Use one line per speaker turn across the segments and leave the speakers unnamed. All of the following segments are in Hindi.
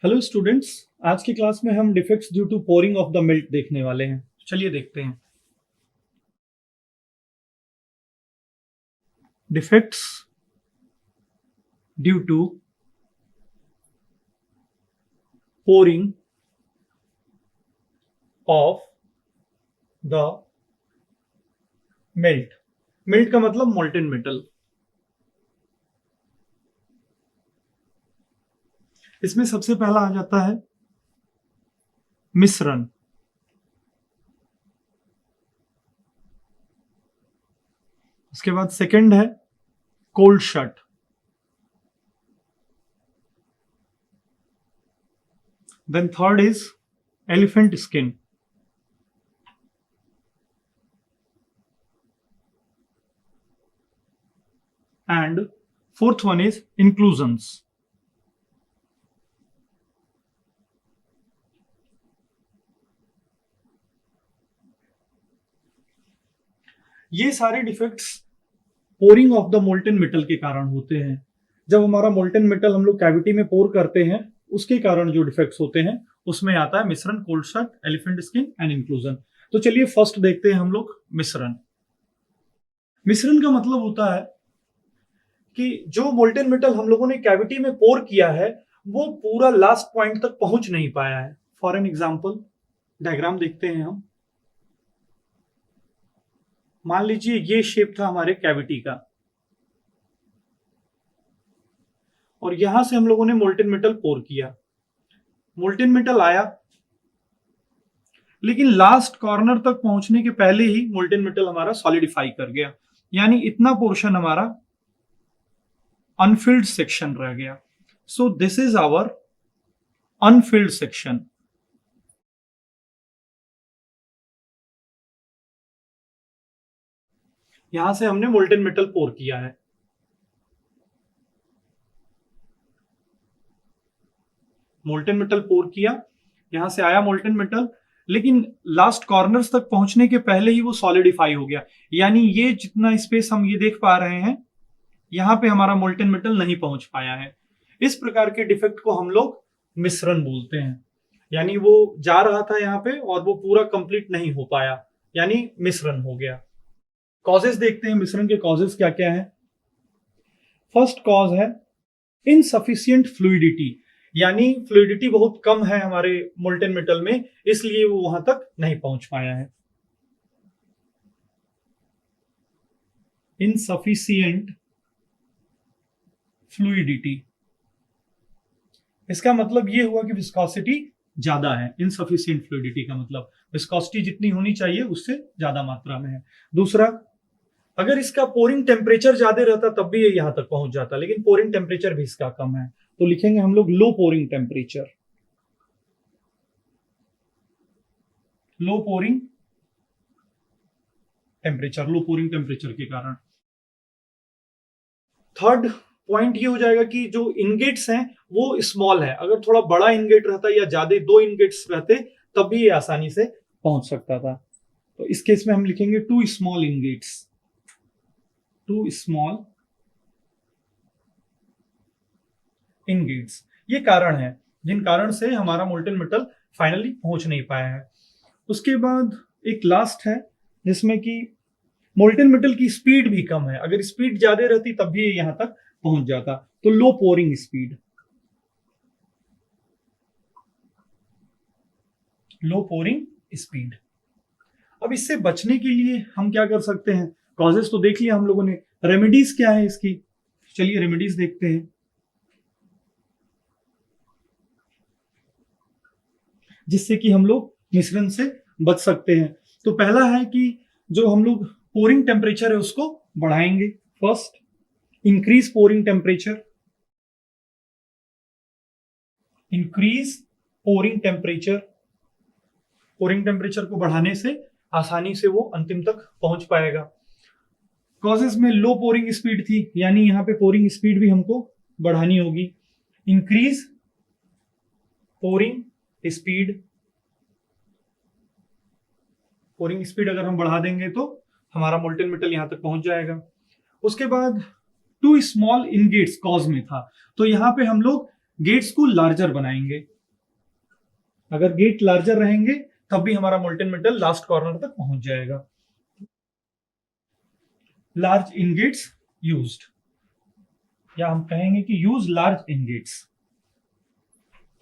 हेलो स्टूडेंट्स, आज की क्लास में हम defects due to pouring of the milk देखने वाले हैं। चलिए देखते हैं। Defects due to pouring of the milk. Milk का मतलब मोल्टेन मेटल। इसमें सबसे पहला आ जाता है मिश्रण। उसके बाद सेकंड है cold shut. Then third is elephant skin. And fourth one is inclusions. ये सारे defects pouring of the molten metal के कारण होते हैं। जब हमारा मोल्टेन मेटल हम लोग कैविटी में पोर करते हैं, उसके कारण जो डिफेक्ट्स होते हैं उसमें आता है मिश्रण, cold shut, elephant skin and inclusion. तो चलिए फर्स्ट देखते हैं हम लोग मिश्रण। मिश्रण का मतलब होता है कि जो मोल्टेन मेटल हम लोगों ने कैविटी में पोर किया है वो पूरा लास्ट पॉइंट तक पहुंच नहीं पाया है। फॉर एन एग्जाम्पल डायग्राम देखते हैं हम। मान लीजिए ये शेप था हमारे कैविटी का और यहां से हम लोगों ने मोल्टेन मेटल पोर किया। मोल्टेन मेटल आया, लेकिन लास्ट कॉर्नर तक पहुंचने के पहले ही मोल्टेन मेटल हमारा सॉलिडिफाई कर गया, यानी इतना पोर्शन हमारा अनफिल्ड सेक्शन रह गया। So this is our unfilled section. यहां से हमने मोल्टेन मेटल पोर किया है। मोल्टेन मेटल पोर किया, यहां से आया मोल्टेन मेटल, लेकिन लास्ट कॉर्नर्स तक पहुंचने के पहले ही वो सॉलिडिफाई हो गया, यानी ये जितना स्पेस हम ये देख पा रहे हैं यहां पे हमारा मोल्टेन मेटल नहीं पहुंच पाया है। इस प्रकार के डिफेक्ट को हम लोग मिश्रण बोलते हैं। यानी वो जा रहा था यहाँ पे और वो पूरा कंप्लीट नहीं हो पाया, यानी मिश्रण हो गया। कॉजेस देखते हैं मिश्रण के कॉजेस क्या क्या है। फर्स्ट कॉज है इनसफिशियंट फ्लूइडिटी, यानी फ्लूइडिटी बहुत कम है हमारे मोल्टेन मेटल में, इसलिए वो वहां तक नहीं पहुंच पाया है। इनसफिशियंट फ्लूइडिटी, इसका मतलब ये हुआ कि विस्कोसिटी ज्यादा है। इनसफिशियंट फ्लूइडिटी का मतलब विस्कोसिटी जितनी होनी चाहिए उससे ज्यादा मात्रा में है। दूसरा, अगर इसका पोरिंग टेम्परेचर ज्यादा रहता तब भी ये यहां तक पहुंच जाता, लेकिन पोरिंग टेम्परेचर भी इसका कम है, तो लिखेंगे हम लोग लो पोरिंग टेम्परेचर। लो पोरिंग टेम्परेचर, लो पोरिंग टेम्परेचर के कारण। थर्ड पॉइंट ये हो जाएगा कि जो इनगेट्स हैं वो स्मॉल है। अगर थोड़ा बड़ा इनगेट रहता या ज्यादा दो इनगेट्स रहते तब भी ये आसानी से पहुंच सकता था। तो इस केस में हम लिखेंगे टू स्मॉल इनगेट्स। टू स्मॉल इनगेट्स, ये कारण है जिन कारण से हमारा मोल्टेन मेटल फाइनली पहुंच नहीं पाया है। उसके बाद एक लास्ट है जिसमें कि मोल्टेन मेटल की स्पीड भी कम है। अगर स्पीड ज्यादा रहती तब भी ये यहां तक पहुंच जाता, तो लो पोरिंग स्पीड। लो पोरिंग स्पीड। अब इससे बचने के लिए हम क्या कर सकते हैं? कॉजेस तो देख लिया हम लोगों ने, रेमेडीज क्या है इसकी? चलिए रेमेडीज देखते हैं जिससे कि हम लोग मिश्रण से बच सकते हैं। तो पहला है कि जो हम लोग पोरिंग टेम्परेचर है उसको बढ़ाएंगे। First, increase pouring temperature. Increase pouring temperature. Pouring temperature को बढ़ाने से आसानी से वो अंतिम तक पहुंच पाएगा। कॉजेस में लो पोरिंग स्पीड थी, यानी यहां पे पोरिंग स्पीड भी हमको बढ़ानी होगी। Increase pouring speed. Pouring speed अगर हम बढ़ा देंगे तो हमारा मोल्टेन मेटल यहां तक पहुंच जाएगा। उसके बाद टू स्मॉल इनगेट्स कॉज में था, तो यहां पे हम लोग गेट्स को लार्जर बनाएंगे। अगर गेट लार्जर रहेंगे तब भी हमारा मोल्टेन मेटल लास्ट कॉर्नर तक पहुंच जाएगा। लार्ज इनगेट्स यूज्ड, या हम कहेंगे कि यूज लार्ज इनगेट्स।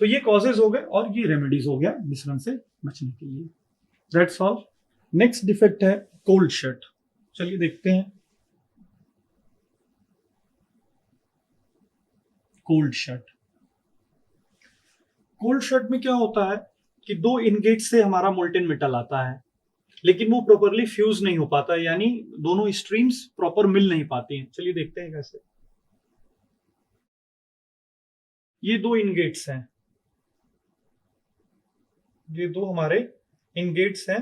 तो ये कॉजेज हो गए और ये रेमेडीज हो गया मिश्रण से बचने के लिए। That's all. नेक्स्ट डिफेक्ट है कोल्ड शट। चलिए देखते हैं। कोल्ड शट, कोल्ड शट में क्या होता है कि दो इनगेट से हमारा मोल्टेन मेटल आता है, लेकिन वो प्रॉपरली फ्यूज नहीं हो पाता, यानी दोनों स्ट्रीम्स प्रॉपर मिल नहीं पाती हैं। चलिए देखते हैं कैसे। ये दो इनगेट्स हैं, ये दो हमारे इनगेट्स हैं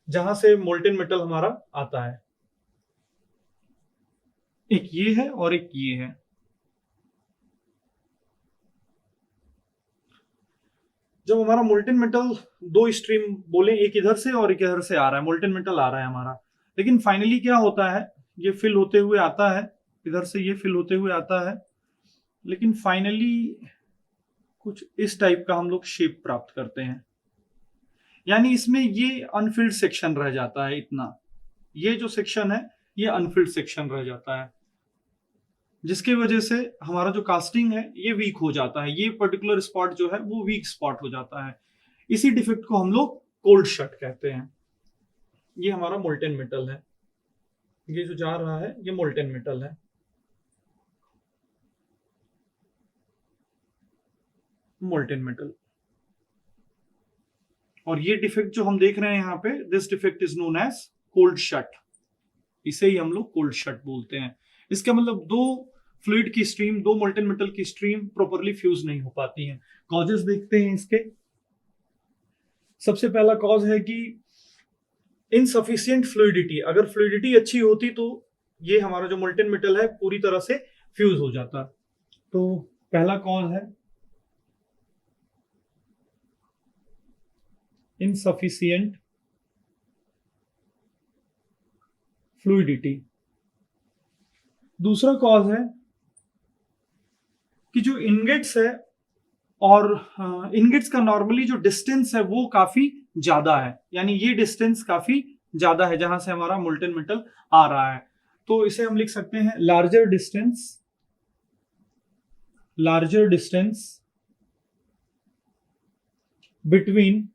जहां से मोल्टेन मेटल हमारा आता है। एक ये है और एक ये है। जब हमारा मोल्टेन मेटल दो स्ट्रीम बोले, एक इधर से और एक इधर से आ रहा है, मोल्टेन मेटल आ रहा है हमारा, लेकिन फाइनली क्या होता है, ये फिल होते हुए आता है, इधर से ये फिल होते हुए आता है, लेकिन फाइनली कुछ इस टाइप का हम लोग शेप प्राप्त करते हैं। यानी इसमें ये अनफिल्ड सेक्शन रह जाता है, इतना ये जो सेक्शन है ये अनफिल्ड सेक्शन रह जाता है, जिसकी वजह से हमारा जो कास्टिंग है ये वीक हो जाता है। ये पर्टिकुलर स्पॉट जो है वो वीक स्पॉट हो जाता है। इसी डिफेक्ट को हम लोग कोल्ड शट कहते हैं। ये हमारा मोल्टेन मेटल है, ये जो जा रहा है ये मोल्टेन मेटल है, मोल्टेन मेटल। और ये डिफेक्ट जो हम देख रहे हैं यहाँ पे, this defect is known as cold shut. इसे ही हम लोग कोल्ड शट बोलते हैं। इसका मतलब दो फ्लूइड की स्ट्रीम, दो मोल्टेन मेटल की स्ट्रीम प्रॉपरली फ्यूज नहीं हो पाती हैं। कॉजेस देखते हैं इसके। सबसे पहला कॉज है कि इनसफिशिएंट फ्लूइडिटी। अगर फ्लूइडिटी अच्छी होती तो ये हमारा जो मोल्टेन मेटल है पूरी तरह से फ्यूज हो जाता। तो पहला कॉज है इनसफिशिएंट फ्लूइडिटी। दूसरा कॉज है कि जो इनगेट्स है, और इनगेट्स का नॉर्मली जो डिस्टेंस है वो काफी ज्यादा है, यानी ये डिस्टेंस काफी ज्यादा है जहां से हमारा मोल्टेन मेटल आ रहा है। तो इसे हम लिख सकते हैं larger distance between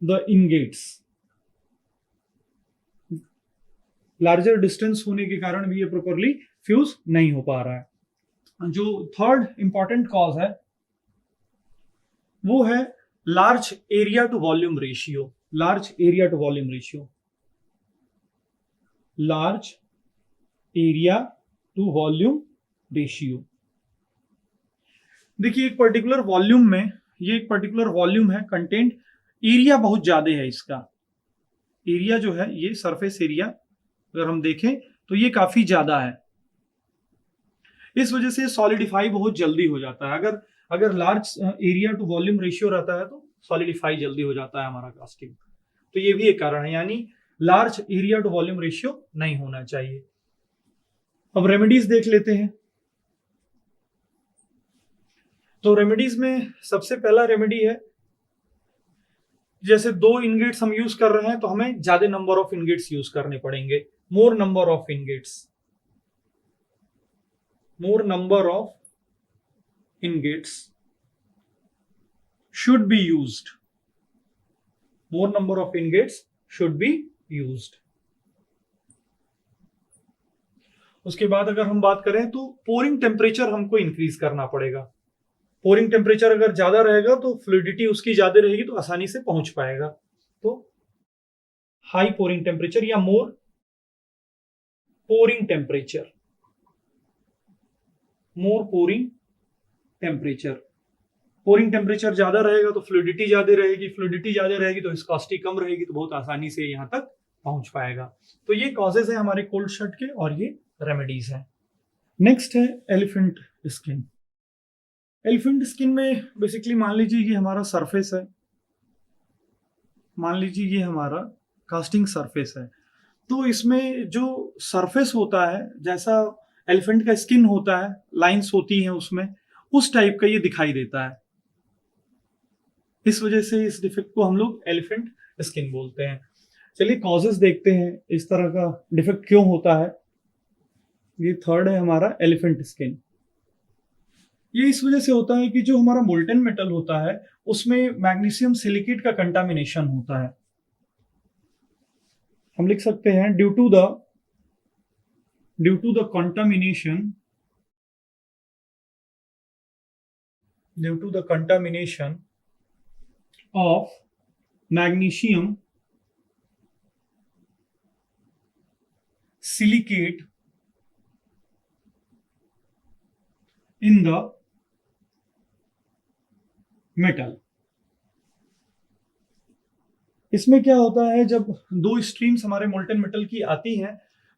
the ingates. Larger distance होने के कारण भी ये प्रॉपरली फ्यूज नहीं हो पा रहा है। जो थर्ड इंपॉर्टेंट कॉज है वो है large area to volume ratio. Large area to volume ratio, large area to volume ratio. देखिए एक पर्टिकुलर वॉल्यूम में, ये एक पर्टिकुलर वॉल्यूम है, कंटेंट एरिया बहुत ज्यादा है इसका। एरिया जो है ये सरफेस एरिया अगर हम देखें तो ये काफी ज्यादा है, इस वजह से सॉलिडिफाई बहुत जल्दी हो जाता है। अगर large area to volume ratio रहता है तो सॉलिडिफाई जल्दी हो जाता है हमारा कास्टिंग। तो ये भी एक कारण है, यानी large area to volume ratio नहीं होना चाहिए। अब रेमेडीज देख लेते हैं। तो रेमेडीज में सबसे पहला रेमेडी है, जैसे दो इनगेट्स हम यूज कर रहे हैं तो हमें ज्यादा नंबर ऑफ इनगेट्स यूज करने पड़ेंगे। More number of ingates should be used. More number of ingots should be used. उसके बाद अगर हम बात करें तो पोरिंग टेम्परेचर हमको इंक्रीज करना पड़ेगा। पोरिंग टेम्परेचर अगर ज्यादा रहेगा तो फ्लूइडिटी उसकी ज्यादा रहेगी तो आसानी से पहुंच पाएगा। तो हाई पोरिंग टेम्परेचर या मोर पोरिंग टेम्परेचर, पोरिंग टेम्परेचर ज्यादा रहेगा तो फ्लूइडिटी ज्यादा रहेगी, फ्लूइडिटी ज्यादा रहेगी तो विस्कोसिटी कम रहेगी, तो बहुत आसानी से यहां तक पहुंच पाएगा। तो ये कॉजेज है हमारे कोल्ड शट के और ये रेमेडीज हैं। नेक्स्ट है एलिफेंट स्किन। एलिफेंट स्किन में बेसिकली मान लीजिए ये हमारा सरफेस है, मान लीजिए ये हमारा कास्टिंग सरफेस है। तो इसमें जो सरफेस होता है, जैसा एलिफेंट का स्किन होता है, लाइंस होती हैं उसमें, उस टाइप का ये दिखाई देता है। इस वजह से इस डिफेक्ट को हम लोग एलिफेंट स्किन बोलते हैं। चलिए कॉजेस देखते हैं इस तरह का डिफेक्ट क्यों होता है। ये थर्ड है हमारा एलिफेंट स्किन। ये इस वजह से होता है कि जो हमारा मोल्टेन मेटल होता है उसमें मैग्नीशियम सिलिकेट का कंटामिनेशन होता है। हम लिख सकते हैं due to the contamination of magnesium silicate in the metal। इसमें क्या होता है, जब दो स्ट्रीम्स हमारे मोल्टेन मेटल की आती हैं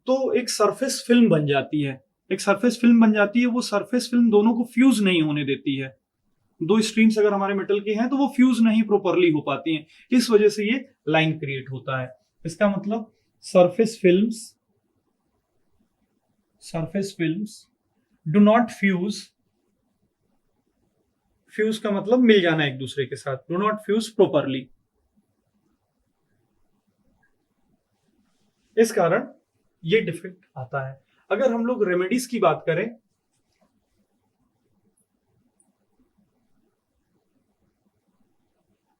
तो एक सरफेस फिल्म बन जाती है। वो सरफेस फिल्म दोनों को फ्यूज नहीं होने देती है। दो स्ट्रीम्स अगर हमारे मेटल के हैं तो वो फ्यूज नहीं प्रॉपरली हो पाती हैं, इस वजह से ये लाइन क्रिएट होता है। इसका मतलब surface films do not fuse का मतलब मिल जाना एक दूसरे के साथ, डू नॉट फ्यूज प्रॉपरली। इस कारण ये डिफेक्ट आता है। अगर हम लोग रेमेडीज की बात करें,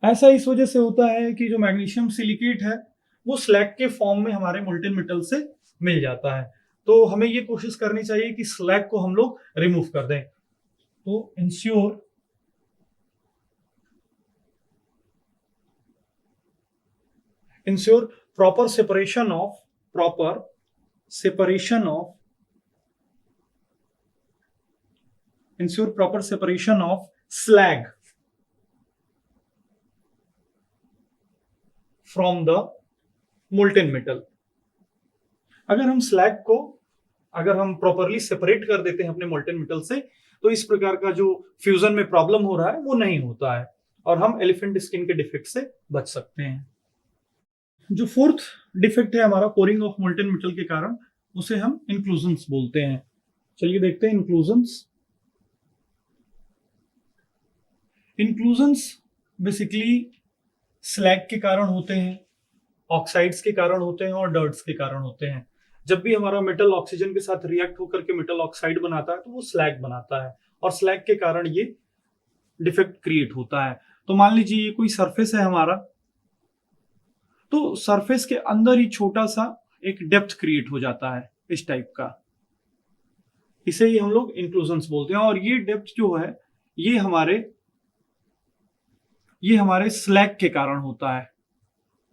ऐसा इस वजह से होता है कि जो मैग्नीशियम सिलिकेट है वो स्लैग के फॉर्म में हमारे मोल्टेन मेटल से मिल जाता है, तो हमें ये कोशिश करनी चाहिए कि स्लैग को हम लोग रिमूव कर दें। तो ensure proper separation of slag from the molten metal. अगर हम प्रॉपरली सेपरेट कर देते हैं अपने मोल्टेन मेटल से, तो इस प्रकार का जो फ्यूजन में प्रॉब्लम हो रहा है वो नहीं होता है और हम एलिफेंट स्किन के डिफेक्ट से बच सकते हैं। जो फोर्थ डिफेक्ट है हमारा पोरिंग ऑफ मोल्टेन मेटल के कारण, उसे हम इंक्लूजन्स बोलते हैं। चलिए देखते हैं इंक्लूजन्स बेसिकली स्लैग के कारण होते हैं, ऑक्साइड्स के कारण होते हैं और डर्ट्स के कारण होते हैं। जब भी हमारा मेटल ऑक्सीजन के साथ रिएक्ट होकर के मेटल ऑक्साइड बनाता है तो वो स्लैग बनाता है और स्लैग के कारण ये डिफेक्ट क्रिएट होता है। तो मान लीजिए ये कोई सरफेस है हमारा, तो सरफेस के अंदर ही छोटा सा एक डेप्थ क्रिएट हो जाता है इस टाइप का, इसे ही हम लोग इंक्लूजन्स बोलते हैं। और ये डेप्थ जो है ये हमारे स्लैग के कारण होता है,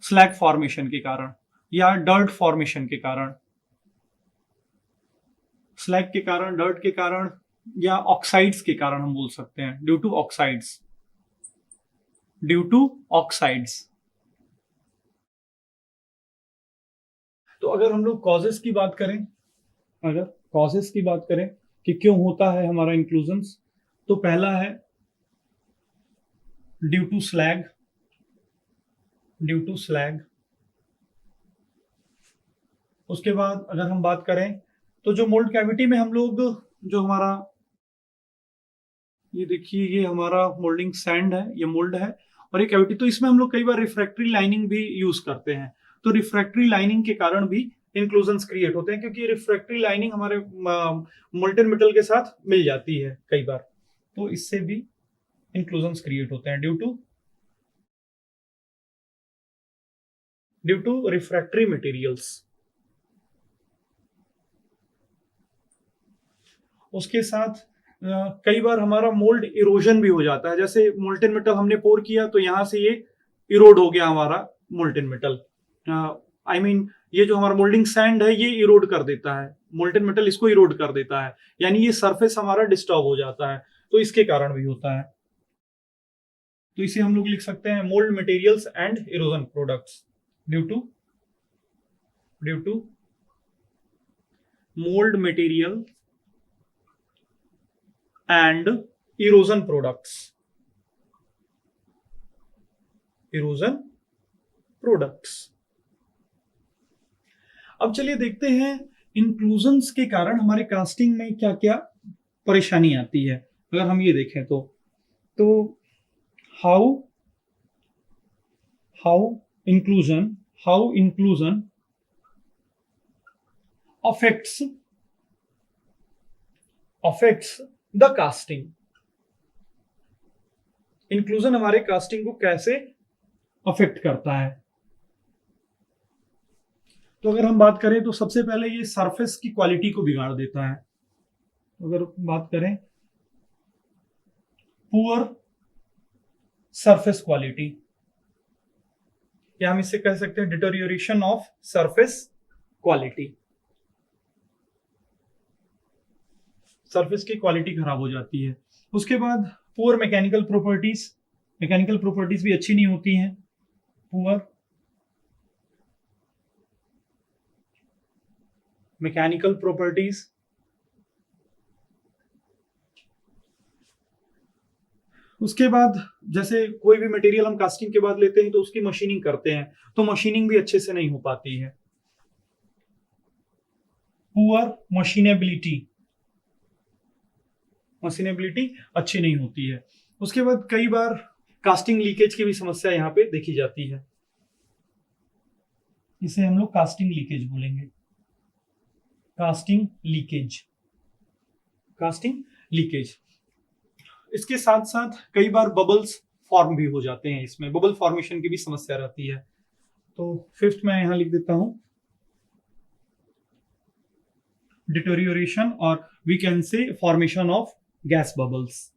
स्लैग फॉर्मेशन के कारण या डर्ट फॉर्मेशन के कारण, स्लैग के कारण, डर्ट के कारण या ऑक्साइड्स के कारण हम बोल सकते हैं, ड्यू टू ऑक्साइड्स। तो अगर हम लोग कॉजेस की बात करें कि क्यों होता है हमारा इंक्लूजन्स, तो पहला है ड्यू टू स्लैग। उसके बाद अगर हम बात करें तो जो मोल्ड कैविटी में हम लोग, जो हमारा ये देखिए ये हमारा मोल्डिंग सैंड है, ये मोल्ड है और ये कैविटी, तो इसमें हम लोग कई बार रिफ्रैक्टरी लाइनिंग भी यूज करते हैं। तो रिफ्रैक्टरी लाइनिंग के कारण भी इंक्लूजन्स क्रिएट होते हैं, क्योंकि रिफ्रैक्टरी लाइनिंग हमारे मोल्टेन मेटल के साथ मिल जाती है कई बार, तो इससे भी इंक्लूजन्स क्रिएट होते हैं ड्यू टू रिफ्रैक्टरी मटेरियल्स। उसके साथ कई बार हमारा मोल्ड इरोजन भी हो जाता है। जैसे मोल्टेन मेटल हमने पोर किया तो यहां से ये इरोड हो गया हमारा मोल्टेन मेटल, ये जो हमारा मोल्डिंग सैंड है ये इरोड कर देता है, मोल्टेन मेटल इसको इरोड कर देता है, यानी ये सरफेस हमारा डिस्टर्ब हो जाता है, तो इसके कारण भी होता है। तो इसे हम लोग लिख सकते हैं mould materials and erosion products due to mould material and erosion products. अब चलिए देखते हैं इंक्लूजन्स के कारण हमारे कास्टिंग में क्या क्या परेशानी आती है, अगर हम ये देखें तो how inclusion affects the casting. Inclusion हमारे कास्टिंग को कैसे अफेक्ट करता है? तो अगर हम बात करें तो सबसे पहले ये सरफेस की क्वालिटी को बिगाड़ देता है। अगर बात करें पुअर सरफेस क्वालिटी, या हम इसे कह सकते हैं डिटोरियोरेशन ऑफ सरफेस क्वालिटी। सरफेस की क्वालिटी खराब हो जाती है। उसके बाद पुअर मैकेनिकल प्रॉपर्टीज भी अच्छी नहीं होती हैं। पुअर मैकेनिकल प्रॉपर्टीज, उसके बाद जैसे कोई भी मटेरियल हम कास्टिंग के बाद लेते हैं तो उसकी मशीनिंग करते हैं, तो मशीनिंग भी अच्छे से नहीं हो पाती है। पुअर मशीनेबिलिटी अच्छी नहीं होती है। उसके बाद कई बार कास्टिंग लीकेज की भी समस्या यहाँ पे देखी जाती है। इसे हम लोग कास्टिंग लीकेज बोलेंगे। Casting leakage. इसके साथ साथ कई बार बबल्स फॉर्म भी हो जाते हैं, इसमें बबल फॉर्मेशन की भी समस्या रहती है। तो फिफ्थ में यहां लिख देता हूं डिटोरियोरेशन, और we can say formation of gas bubbles.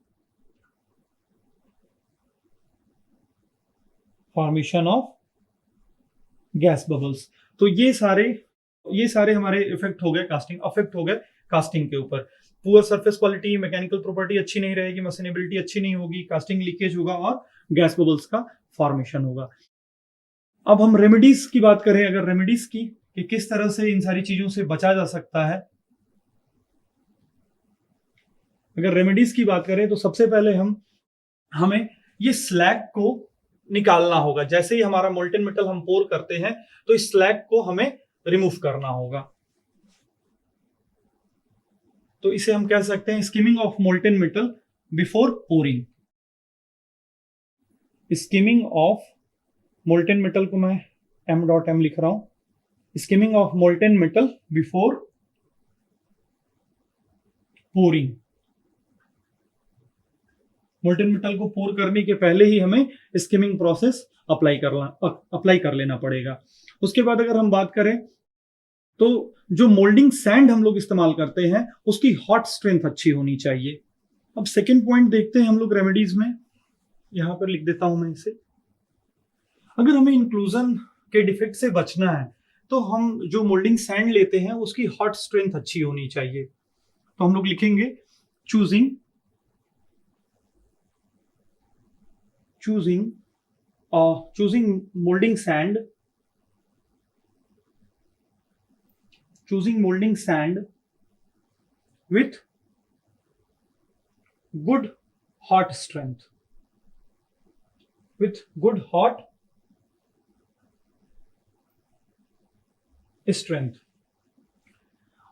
तो ये सारे हमारे अफेक्ट हो गए कास्टिंग के ऊपर। Poor surface quality, mechanical property अच्छी नहीं रहेगी, मशीनेबिलिटी अच्छी नहीं होगी, कास्टिंग लीकेज होगा और गैस बबल्स का फॉर्मेशन होगा। अब हम रेमेडीज की बात करें, अगर रेमेडीज की कि किस तरह से इन सारी चीजों से बचा जा सकता है। अगर रेमेडीज की बात करें तो सबसे पहले हमें ये स्लैग को निकालना होगा। जैसे ही हमारा मोल्टेन मेटल हम पोर करते हैं तो इस स्लैग को हमें रिमूव करना होगा। तो इसे हम कह सकते हैं skimming of molten metal before pouring. Skimming of molten metal को मैं m.m लिख रहा हूं। Skimming of molten metal before pouring. Molten metal को पोर करने के पहले ही हमें स्किमिंग प्रोसेस अप्लाई कर लेना पड़ेगा। उसके बाद अगर हम बात करें तो जो मोल्डिंग सैंड हम लोग इस्तेमाल करते हैं उसकी हॉट स्ट्रेंथ अच्छी होनी चाहिए। अब सेकेंड पॉइंट देखते हैं हम लोग रेमेडीज में, यहां पर लिख देता हूं मैं इसे। अगर हमें इंक्लूजन के डिफेक्ट से बचना है तो हम जो मोल्डिंग सैंड लेते हैं उसकी हॉट स्ट्रेंथ अच्छी होनी चाहिए। तो हम लोग लिखेंगे choosing moulding sand with good hot strength,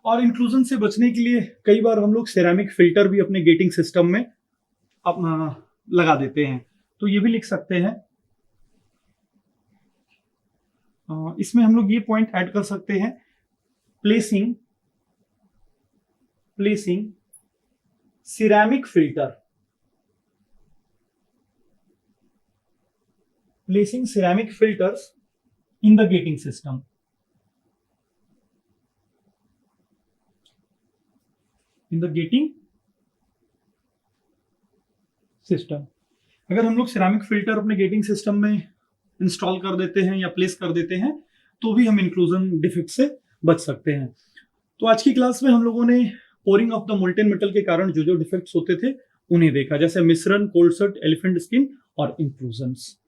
और इंक्लूजन से बचने के लिए कई बार हम लोग सेरामिक फिल्टर भी अपने गेटिंग सिस्टम में लगा देते हैं, तो ये भी लिख सकते हैं। इसमें हम लोग ये पॉइंट ऐड कर सकते हैं, placing ceramic filters in the gating system। अगर हम लोग सिरामिक फिल्टर अपने गेटिंग सिस्टम में इंस्टॉल कर देते हैं या प्लेस कर देते हैं तो भी हम इंक्लूजन डिफेक्ट से बच सकते हैं। तो आज की क्लास में हम लोगों ने pouring of the molten metal के कारण जो जो डिफेक्ट्स होते थे उन्हें देखा, जैसे मिश्रण, कोल्ड सट, एलिफेंट स्किन और inclusions.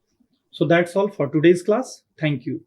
So that's all for today's class. Thank you.